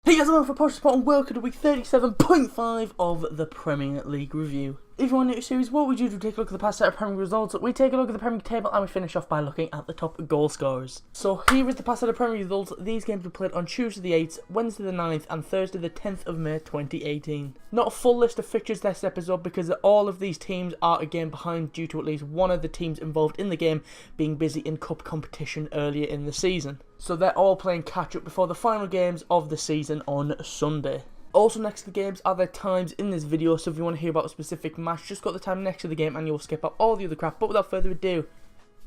Hey guys, I'm for Posh Spot and welcome to week 37.5 of the Premier League review. If you want a new series, what we do to take a look at the past set of Premier League results, we take a look at the Premier League table and we finish off by looking at the top goal scorers. So here is the past set of Premier League results. These games were played on Tuesday the 8th, Wednesday the 9th and Thursday the 10th of May 2018. Not a full list of fixtures this episode because all of these teams are a game behind due to at least one of the teams involved in the game being busy in cup competition earlier in the season. So they're all playing catch up before the final games of the season on Sunday. Also next to the games are their times in this video, so if you want to hear about a specific match, just got the time next to the game and you'll skip out all the other crap. But without further ado,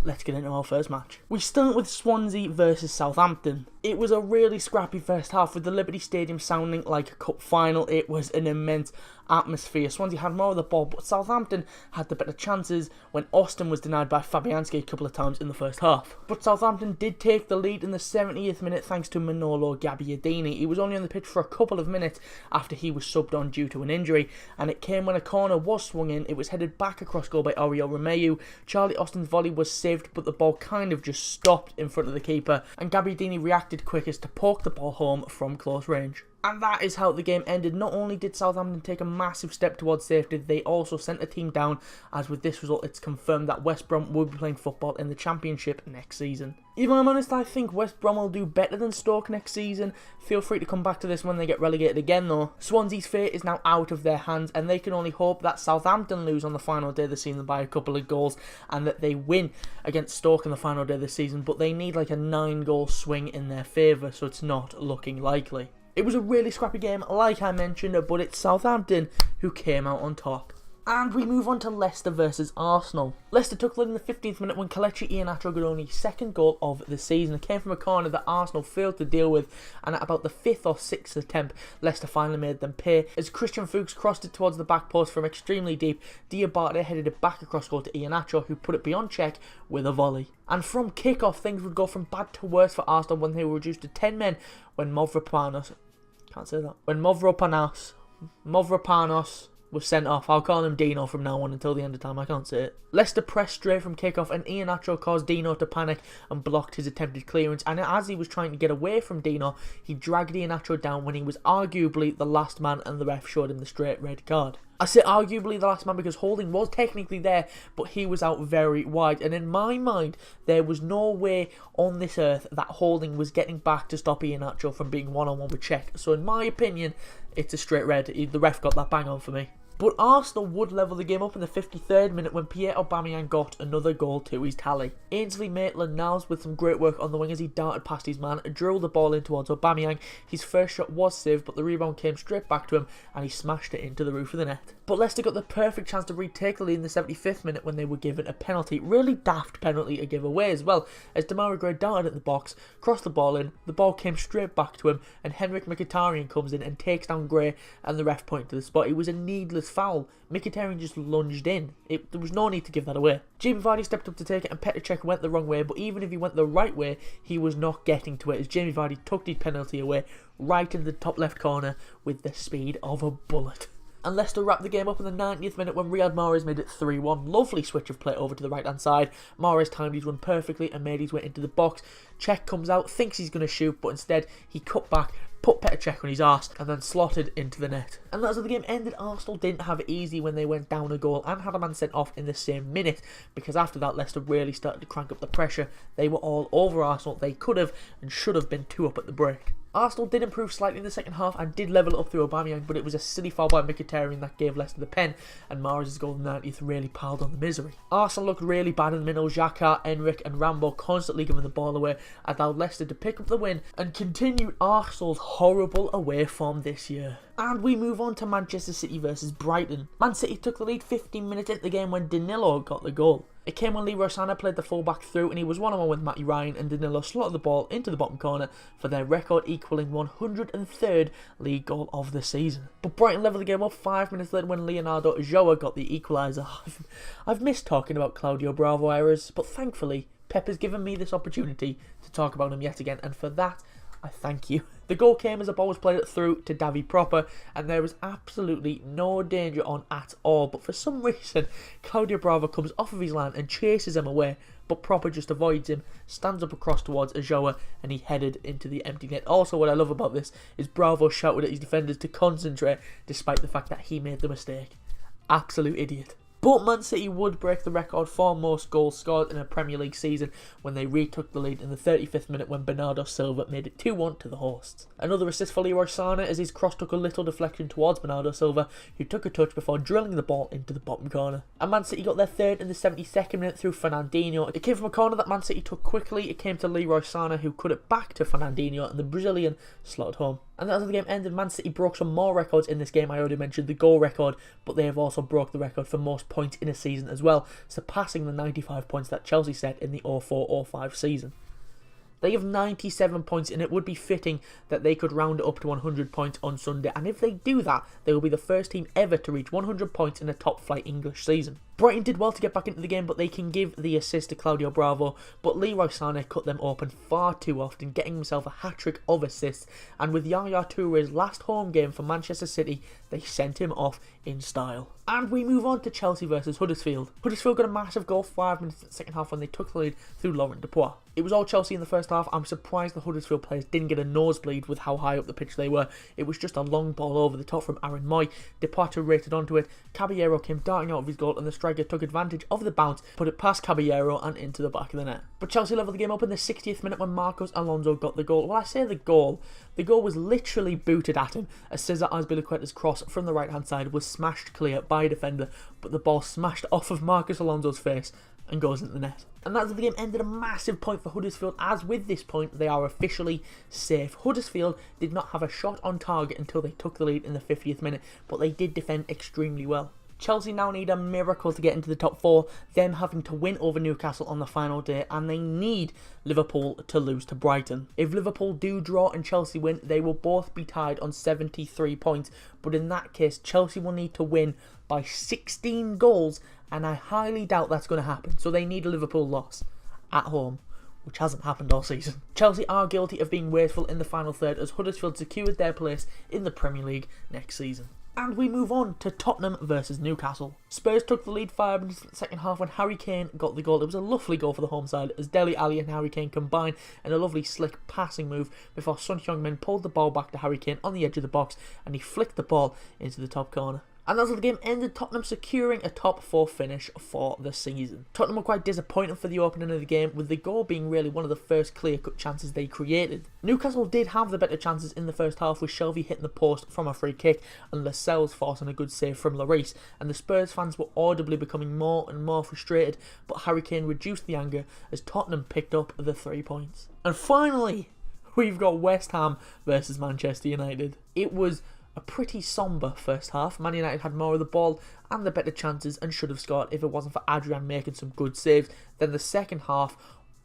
let's get into our first match. We start with Swansea versus Southampton. It was a really scrappy first half with the Liberty Stadium sounding like a cup final. It was an immense atmosphere. Swansea had more of the ball, but Southampton had the better chances when Austin was denied by Fabianski a couple of times in the first half. But Southampton did take the lead in the 70th minute thanks to Manolo Gabbiadini. He was only on the pitch for a couple of minutes after he was subbed on due to an injury, and it came when a corner was swung in. It was headed back across goal by Oriol Romeu. Charlie Austin's volley was saved, but the ball kind of just stopped in front of the keeper, and Gabbiadini reacted quickest to poke the ball home from close range. And that is how the game ended. Not only did Southampton take a massive step towards safety, they also sent a team down, as with this result it's confirmed that West Brom will be playing football in the Championship next season. Even though I'm honest, I think West Brom will do better than Stoke next season. Feel free to come back to this when they get relegated again though. Swansea's fate is now out of their hands and they can only hope that Southampton lose on the final day of the season by a couple of goals and that they win against Stoke on the final day of the season, but they need like a 9-goal swing in their favour, so it's not looking likely. It was a really scrappy game, like I mentioned, but it's Southampton who came out on top. And we move on to Leicester versus Arsenal. Leicester took the lead in the 15th minute when Kelechi Iheanacho got only his second goal of the season. It came from a corner that Arsenal failed to deal with, and at about the 5th or 6th attempt, Leicester finally made them pay. As Christian Fuchs crossed it towards the back post from extremely deep, Diabate headed it back across goal to Iheanacho, who put it beyond check with a volley. And from kick-off, things would go from bad to worse for Arsenal when they were reduced to 10 men when Mavropanos was sent off. I'll call him Dino from now on until the end of time, I can't say it. Leicester pressed straight from kickoff and Iheanacho caused Dino to panic and blocked his attempted clearance, and as he was trying to get away from Dino, he dragged Iheanacho down when he was arguably the last man and the ref showed him the straight red card. I say arguably the last man because Holding was technically there, but he was out very wide, and in my mind there was no way on this earth that Holding was getting back to stop Iheanacho from being one-on-one with Cech. So in my opinion, it's a straight red. The ref got that bang on for me. But Arsenal would level the game up in the 53rd minute when Pierre Aubameyang got another goal to his tally. Ainsley Maitland-Niles with some great work on the wing as he darted past his man and drilled the ball in towards Aubameyang. His first shot was saved, but the rebound came straight back to him and he smashed it into the roof of the net. But Leicester got the perfect chance to retake the lead in the 75th minute when they were given a penalty. Really daft penalty to give away as well, as Demarai Gray darted at the box, crossed the ball in, the ball came straight back to him, and Henrik Mkhitaryan comes in and takes down Gray, and the ref pointed to the spot. It was a needless foul. Mkhitaryan just lunged in. There was no need to give that away. Jamie Vardy stepped up to take it and Petr Cech went the wrong way, but even if he went the right way, he was not getting to it as Jamie Vardy tucked his penalty away right in the top left corner with the speed of a bullet. And Leicester wrapped the game up in the 90th minute when Riyad Mahrez made it 3-1. Lovely switch of play over to the right hand side. Mahrez timed his run perfectly and made his way into the box. Cech comes out, thinks he's going to shoot, but instead he cut back, put Petr Cech on his arse and then slotted into the net. And that's how the game ended. Arsenal didn't have it easy when they went down a goal and had a man sent off in the same minute, because after that Leicester really started to crank up the pressure. They were all over Arsenal. They could have and should have been 2 up at the break. Arsenal did improve slightly in the second half and did level it up through Aubameyang, but it was a silly foul by Mkhitaryan that gave Leicester the pen, and Mahrez's goal in the 90th really piled on the misery. Arsenal looked really bad in the middle. Xhaka, Enric and Rambo constantly giving the ball away allowed Leicester to pick up the win and continued Arsenal's horrible away form this year. And we move on to Manchester City versus Brighton. Man City took the lead 15 minutes into the game when Danilo got the goal. It came when Leroy Sané played the fullback through and he was one-on-one with Matty Ryan, and Danilo slotted the ball into the bottom corner for their record equalling 103rd league goal of the season. But Brighton leveled the game up 5 minutes later when Leonardo Ulloa got the equaliser. I've missed talking about Claudio Bravo errors, but thankfully Pep has given me this opportunity to talk about him yet again, and for that I thank you. The goal came as a ball was played through to Davi Proper, and there was absolutely no danger on at all, but for some reason Claudio Bravo comes off of his line and chases him away, but Proper just avoids him, stands up across towards Ajoa, and he headed into the empty net. Also, what I love about this is Bravo shouted at his defenders to concentrate, despite the fact that he made the mistake. Absolute idiot. But Man City would break the record for most goals scored in a Premier League season when they retook the lead in the 35th minute when Bernardo Silva made it 2-1 to the hosts. Another assist for Leroy Sane as his cross took a little deflection towards Bernardo Silva, who took a touch before drilling the ball into the bottom corner. And Man City got their third in the 72nd minute through Fernandinho. It came from a corner that Man City took quickly. It came to Leroy Sane, who cut it back to Fernandinho, and the Brazilian slotted home. And as the game ended, Man City broke some more records in this game. I already mentioned the goal record, but they have also broke the record for most points in a season as well, surpassing the 95 points that Chelsea set in the 04-05 season. They have 97 points, and it would be fitting that they could round it up to 100 points on Sunday, and if they do that, they will be the first team ever to reach 100 points in a top-flight English season. Brighton did well to get back into the game, but they can give the assist to Claudio Bravo, but Leroy Sane cut them open far too often, getting himself a hat-trick of assists, and with Yaya Touré's last home game for Manchester City, they sent him off in style. And we move on to Chelsea versus Huddersfield. Huddersfield got a massive goal 5 minutes in the second half when they took the lead through Laurent Depois. It was all Chelsea in the first half. I'm surprised the Huddersfield players didn't get a nosebleed with how high up the pitch they were. It was just a long ball over the top from Aaron Moy. Depois rated onto it. Caballero came darting out of his goal and the striker took advantage of the bounce, put it past Caballero and into the back of the net. But Chelsea levelled the game up in the 60th minute when Marcos Alonso got the goal. Well, I say the goal was literally booted at him as Cesar Azpilicueta's cross from the right hand side was smashed clear by a defender, but the ball smashed off of Marcos Alonso's face and goes into the net. And that's the game ended. A massive point for Huddersfield, as with this point they are officially safe. Huddersfield did not have a shot on target until they took the lead in the 50th minute, but they did defend extremely well. Chelsea now need a miracle to get into the top 4, them having to win over Newcastle on the final day, and they need Liverpool to lose to Brighton. If Liverpool do draw and Chelsea win, they will both be tied on 73 points, but in that case Chelsea will need to win by 16 goals, and I highly doubt that's going to happen, so they need a Liverpool loss at home, which hasn't happened all season. Chelsea are guilty of being wasteful in the final third as Huddersfield secured their place in the Premier League next season. And we move on to Tottenham versus Newcastle. Spurs took the lead 5 minutes in the second half when Harry Kane got the goal. It was a lovely goal for the home side as Dele Alli and Harry Kane combined in a lovely slick passing move before Son Heung-min pulled the ball back to Harry Kane on the edge of the box and he flicked the ball into the top corner. And as the game ended, Tottenham securing a top 4 finish for the season. Tottenham were quite disappointed for the opening of the game, with the goal being really one of the first clear-cut chances they created. Newcastle did have the better chances in the first half, with Shelvey hitting the post from a free kick and Lascelles forcing a good save from Lloris, and the Spurs fans were audibly becoming more and more frustrated, but Harry Kane reduced the anger as Tottenham picked up the 3 points. And finally, we've got West Ham versus Manchester United. It was a pretty sombre first half. Man United had more of the ball and the better chances and should have scored if it wasn't for Adrian making some good saves. Then the second half,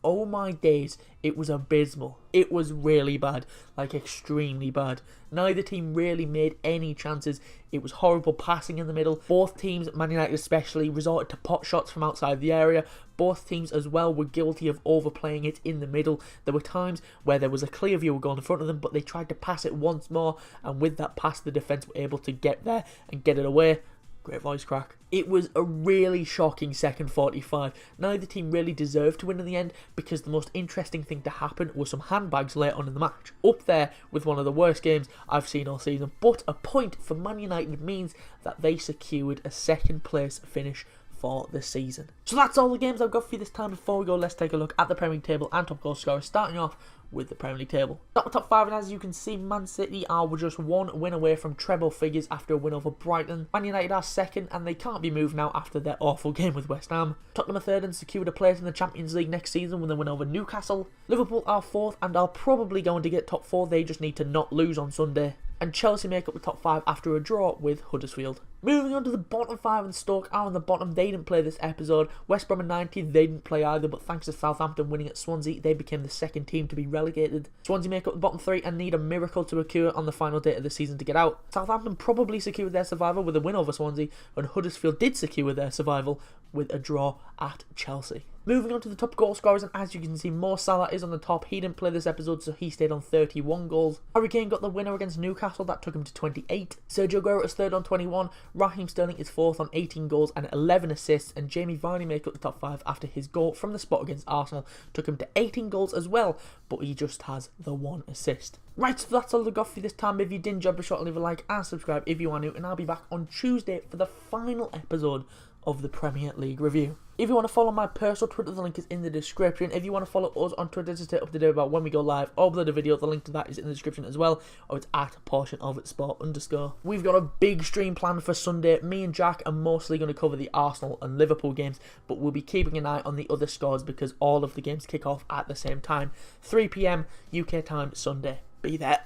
oh my days, it was abysmal. It was really bad, like extremely bad. Neither team really made any chances. It was horrible passing in the middle. Both teams, Man United especially, resorted to pot shots from outside the area. Both teams as well were guilty of overplaying it in the middle. There were times where there was a clear view goal in front of them, but they tried to pass it once more, and with that pass the defence were able to get there and get it away. Great voice crack. It was a really shocking second 45. Neither team really deserved to win in the end because the most interesting thing to happen was some handbags late on in the match. Up there with one of the worst games I've seen all season, but a point for Man United means that they secured a second place finish for the season. So that's all the games I've got for you this time. Before we go, let's take a look at the Premier League table and top goal scorers, starting off with the Premier League table. Top 5, and as you can see, Man City are just 1 win away from treble figures after a win over Brighton. Man United are second and they can't be moved now after their awful game with West Ham. Tottenham are third and secured a place in the Champions League next season when they win over Newcastle. Liverpool are fourth and are probably going to get top 4, they just need to not lose on Sunday. And Chelsea make up the top 5 after a draw with Huddersfield. Moving on to the bottom 5, and Stoke are on the bottom. They didn't play this episode. West Brom and 90, they didn't play either, but thanks to Southampton winning at Swansea, they became the second team to be relegated. Swansea make up the bottom 3 and need a miracle to occur on the final day of the season to get out. Southampton probably secured their survival with a win over Swansea, and Huddersfield did secure their survival with a draw at Chelsea. Moving on to the top goal scorers, and as you can see, Mo Salah is on the top. He didn't play this episode, so he stayed on 31 goals. Harry Kane got the winner against Newcastle, that took him to 28. Sergio Aguero is third on 21. Raheem Sterling is 4th on 18 goals and 11 assists, and Jamie Vardy make up the top 5 after his goal from the spot against Arsenal took him to 18 goals as well, but he just has the 1 assist. Right, so that's all I got for you this time. If you did enjoy, be sure to leave a like and subscribe if you are new, and I'll be back on Tuesday for the final episode of the Premier League review. If you want to follow my personal Twitter, the link is in the description. If you want to follow us on Twitter to stay up to date about when we go live or upload a video, the link to that is in the description as well, or it's at @portionofitsport_. We've got a big stream planned for Sunday. Me and Jack are mostly going to cover the Arsenal and Liverpool games, but we'll be keeping an eye on the other scores because all of the games kick off at the same time. 3 PM UK time Sunday. Be there.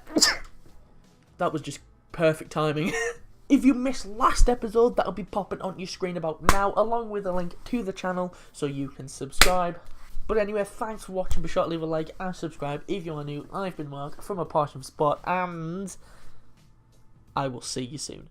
That was just perfect timing. If you missed last episode, that'll be popping on your screen about now, along with a link to the channel so you can subscribe. But anyway, thanks for watching. Be sure to leave a like and subscribe if you are new. I've been Mark from A Portion of Sport, and I will see you soon.